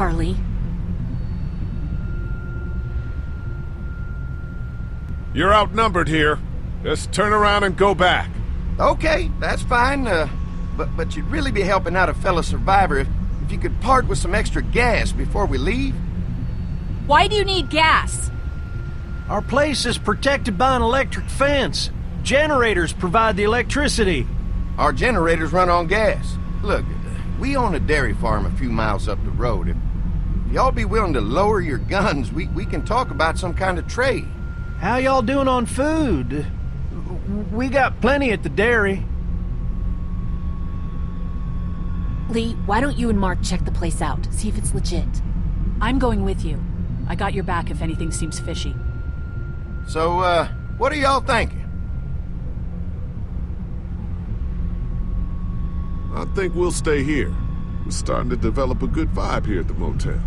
Carly. You're outnumbered here. Just turn around and go back. Okay, that's fine. But you'd really be helping out a fellow survivor if you could part with some extra gas before we leave. Why do you need gas? Our place is protected by an electric fence. Generators provide the electricity. Our generators run on gas. Look, we own a dairy farm a few miles up the road. If y'all be willing to lower your guns, we can talk about some kind of trade. How y'all doing on food? We got plenty at the dairy. Lee, why don't you and Mark check the place out, see if it's legit? I'm going with you. I got your back if anything seems fishy. So, what are y'all thinking? I think we'll stay here. We're starting to develop a good vibe here at the motel.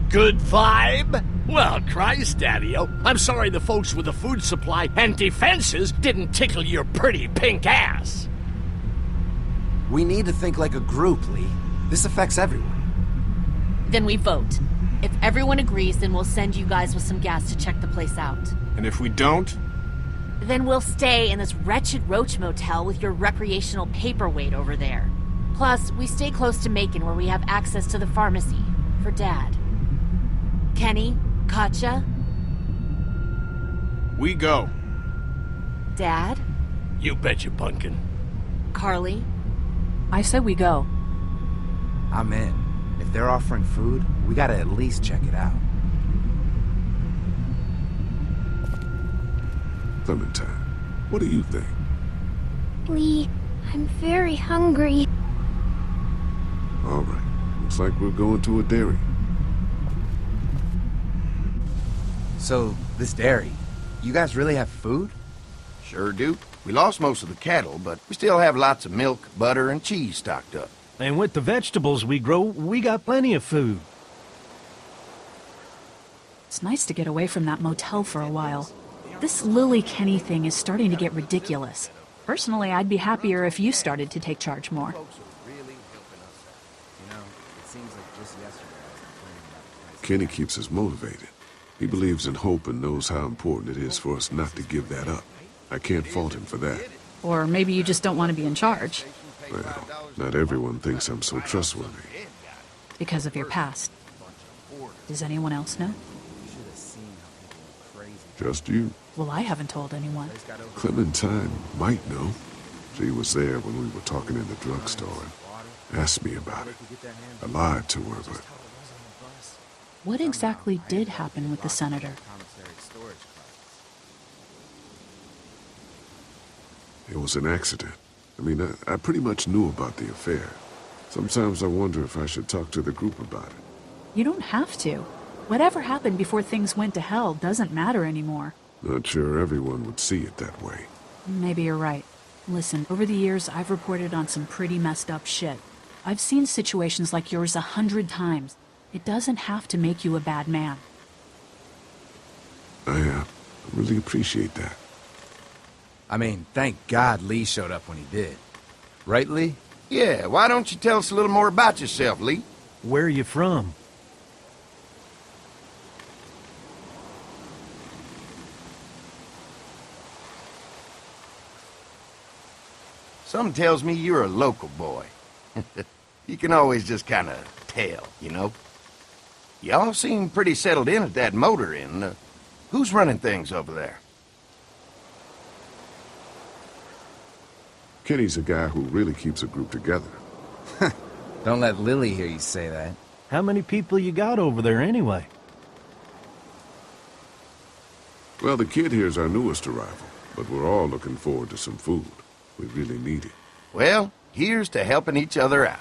Good vibe? Well, Christ, Daddy-o, I'm sorry the folks with the food supply and defenses didn't tickle your pretty pink ass. We need to think like a group, Lee. This affects everyone. Then we vote. If everyone agrees, then we'll send you guys with some gas to check the place out. And if we don't? Then we'll stay in this wretched roach motel with your recreational paperweight over there. Plus, we stay close to Macon where we have access to the pharmacy. For Dad. Kenny? Katja? We go. Dad? You betcha, Pumpkin. Carly? I said we go. I'm in. If they're offering food, we gotta at least check it out. Clementine, what do you think? Lee, I'm very hungry. All right. Looks like we're going to a dairy. So, this dairy, you guys really have food? Sure do. We lost most of the cattle, but we still have lots of milk, butter, and cheese stocked up. And with the vegetables we grow, we got plenty of food. It's nice to get away from that motel for a while. This Lily Kenny thing is starting to get ridiculous. Personally, I'd be happier if you started to take charge more. Kenny keeps us motivated. He believes in hope and knows how important it is for us not to give that up. I can't fault him for that. Or maybe you just don't want to be in charge. Well, not everyone thinks I'm so trustworthy. Because of your past. Does anyone else know? Just you. Well, I haven't told anyone. Clementine might know. She was there when we were talking in the drugstore and asked me about it. I lied to her, but... What exactly did happen with the senator? It was an accident. I mean, I pretty much knew about the affair. Sometimes I wonder if I should talk to the group about it. You don't have to. Whatever happened before things went to hell doesn't matter anymore. Not sure everyone would see it that way. Maybe you're right. Listen, over the years, I've reported on some pretty messed up shit. I've seen situations like yours 100 times. It doesn't have to make you a bad man. I really appreciate that. I mean, thank God Lee showed up when he did. Right, Lee? Yeah, why don't you tell us a little more about yourself, Lee? Where are you from? Something tells me you're a local boy. You can always just kind of tell, you know? Y'all seem pretty settled in at that motor inn. Who's running things over there? Kenny's a guy who really keeps a group together. Don't let Lily hear you say that. How many people you got over there anyway? Well, the kid here's our newest arrival, but we're all looking forward to some food. We really need it. Well, here's to helping each other out.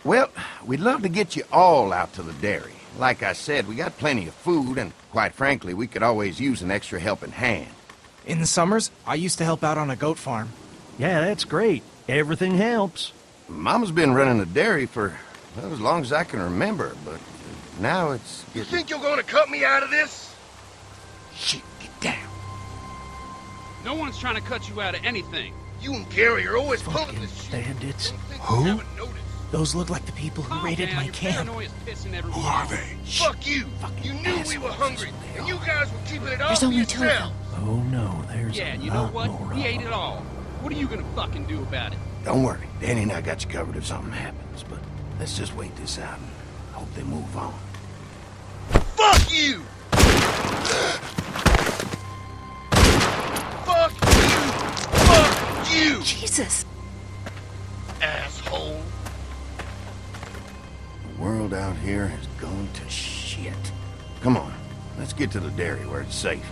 Well, we'd love to get you all out to the dairy. Like I said, we got plenty of food, and quite frankly, we could always use an extra helping hand. In the summers, I used to help out on a goat farm. Yeah, that's great. Everything helps. Mama's been running a dairy for, well, as long as I can remember, but now it's getting... You think you're gonna cut me out of this? Shit, get down. No one's trying to cut you out of anything. You and Gary are always pulling this shit. Bandits. Don't think Who? you haven't noticed. Those look like the people who raided my camp. Who are they? Fuck you! You knew we were hungry, and you guys were keeping it all There's for only 2 of them. yourself. Oh no, there's Yeah, a you know lot what? more We of ate them. it all. What are you gonna fucking do about it? Don't worry, Danny and I got you covered if something happens, but let's just wait this out and hope they move on. Fuck you! Fuck you! Fuck you! Jesus. Asshole! The world out here has gone to shit. Come on, let's get to the dairy where it's safe.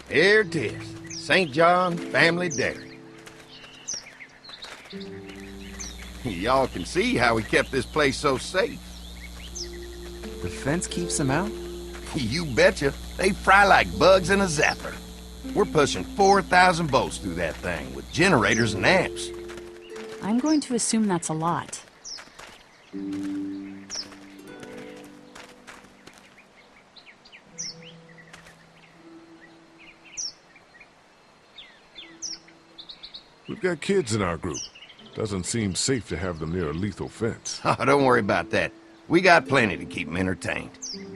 Here it is, St. John Family Dairy. Y'all can see how we kept this place so safe. The fence keeps them out? You betcha. They fry like bugs in a zapper. We're pushing 4,000 volts through that thing with generators and amps. I'm going to assume that's a lot. We've got kids in our group. Doesn't seem safe to have them near a lethal fence. Oh, don't worry about that. We got plenty to keep them entertained.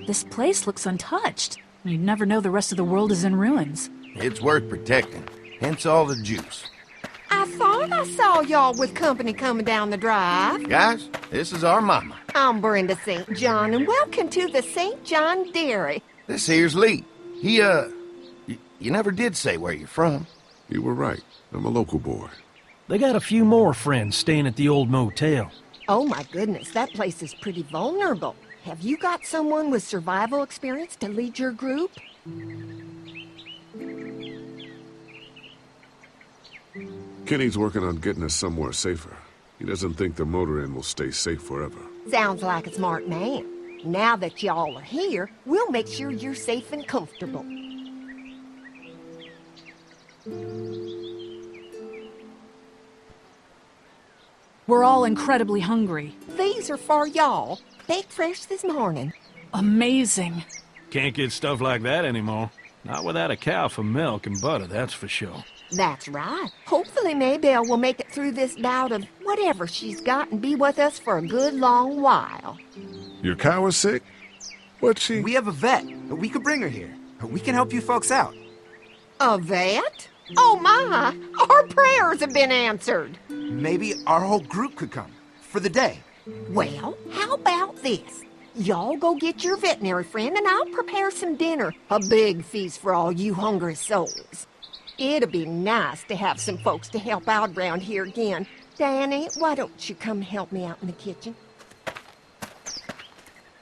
This place looks untouched. You'd never know the rest of the world is in ruins. It's worth protecting, hence all the juice. I thought I saw y'all with company coming down the drive. Guys, this is our mama. I'm Brenda St. John, and welcome to the St. John Dairy. This here's Lee. You never did say where you're from. You were right. I'm a local boy. They got a few more friends staying at the old motel. Oh my goodness, that place is pretty vulnerable. Have you got someone with survival experience to lead your group? Kenny's working on getting us somewhere safer. He doesn't think the motor inn will stay safe forever. Sounds like a smart man. Now that y'all are here, we'll make sure you're safe and comfortable. We're all incredibly hungry. These are for y'all. Baked fresh this morning. Amazing. Can't get stuff like that anymore. Not without a cow for milk and butter, that's for sure. That's right. Hopefully Maybelle will make it through this bout of whatever she's got and be with us for a good long while. Your cow is sick? What's she? We have a vet. We could bring her here. We can help you folks out. A vet? Oh my! Our prayers have been answered. Maybe our whole group could come. For the day. Well, how about this? Y'all go get your veterinary friend and I'll prepare some dinner. A big feast for all you hungry souls. It'd be nice to have some folks to help out around here again. Danny, why don't you come help me out in the kitchen?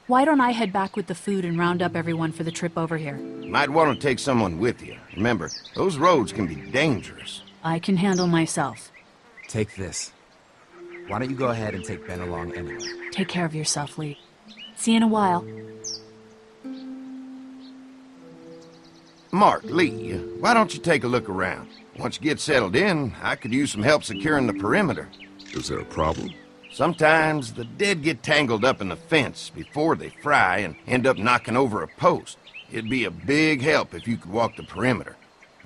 Why don't I head back with the food and round up everyone for the trip over here? Might want to take someone with you. Remember, those roads can be dangerous. I can handle myself. Take this. Why don't you go ahead and take Ben along anyway? Take care of yourself, Lee. See you in a while. Mark, Lee, why don't you take a look around? Once you get settled in, I could use some help securing the perimeter. Is there a problem? Sometimes the dead get tangled up in the fence before they fry and end up knocking over a post. It'd be a big help if you could walk the perimeter.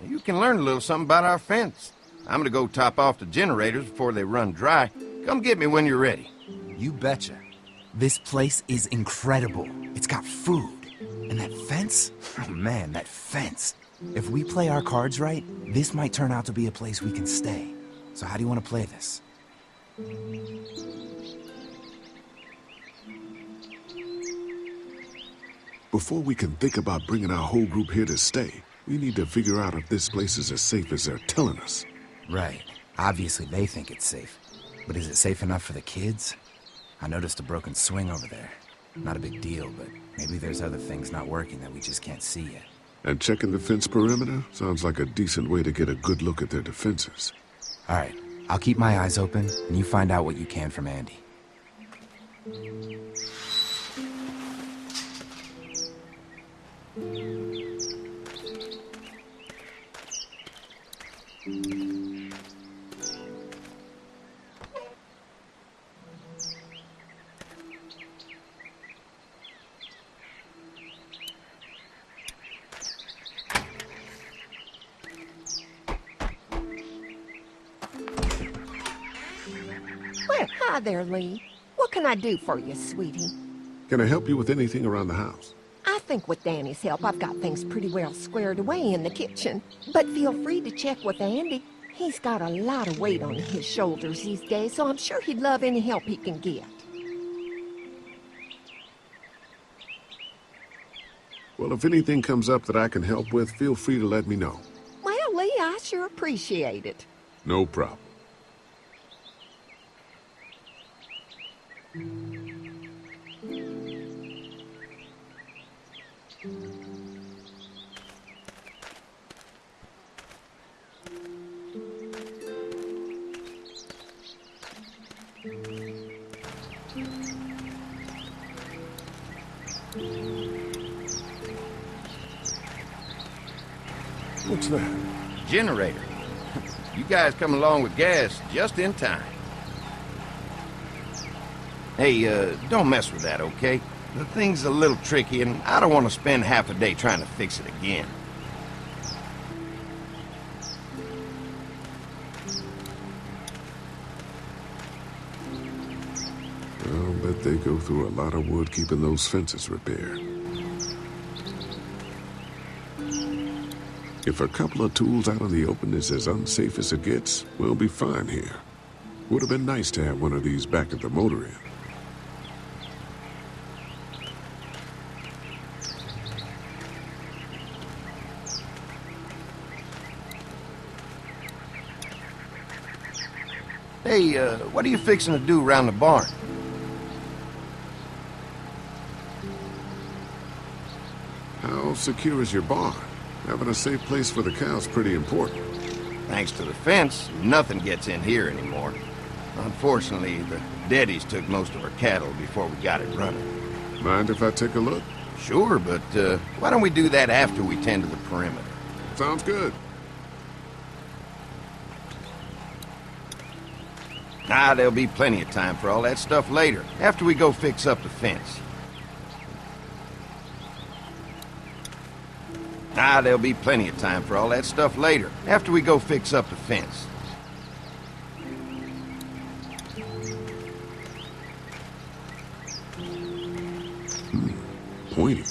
You can learn a little something about our fence. I'm gonna go top off the generators before they run dry. Come get me when you're ready. You betcha. This place is incredible. It's got food. And that fence? Oh man, that fence. If we play our cards right, this might turn out to be a place we can stay. So how do you want to play this? Before we can think about bringing our whole group here to stay, we need to figure out if this place is as safe as they're telling us. Right. Obviously they think it's safe. But is it safe enough for the kids? I noticed a broken swing over there. Not a big deal, but maybe there's other things not working that we just can't see yet. And checking the fence perimeter sounds like a decent way to get a good look at their defenses. All right. I'll keep my eyes open, and you find out what you can from Andy. Well, hi there, Lee. What can I do for you, sweetie? Can I help you with anything around the house? I think with Danny's help, I've got things pretty well squared away in the kitchen. But feel free to check with Andy. He's got a lot of weight on his shoulders these days, so I'm sure he'd love any help he can get. Well, if anything comes up that I can help with, feel free to let me know. Well, Lee, I sure appreciate it. No problem. What's that? Generator. You guys come along with gas just in time. Hey, don't mess with that, okay? The thing's a little tricky, and I don't want to spend half a day trying to fix it again. I'll bet they go through a lot of wood keeping those fences repaired. If a couple of tools out in the open is as unsafe as it gets, we'll be fine here. Would have been nice to have one of these back at the motor inn. Hey, what are you fixing to do around the barn? How secure is your barn? Having a safe place for the cow's pretty important. Thanks to the fence, nothing gets in here anymore. Unfortunately, the Deadies took most of our cattle before we got it running. Mind if I take a look? Sure, but why don't we do that after we tend to the perimeter? Sounds good. Ah, there'll be plenty of time for all that stuff later, after we go fix up the fence. Ah, there'll be plenty of time for all that stuff later, after we go fix up the fence. Pointy.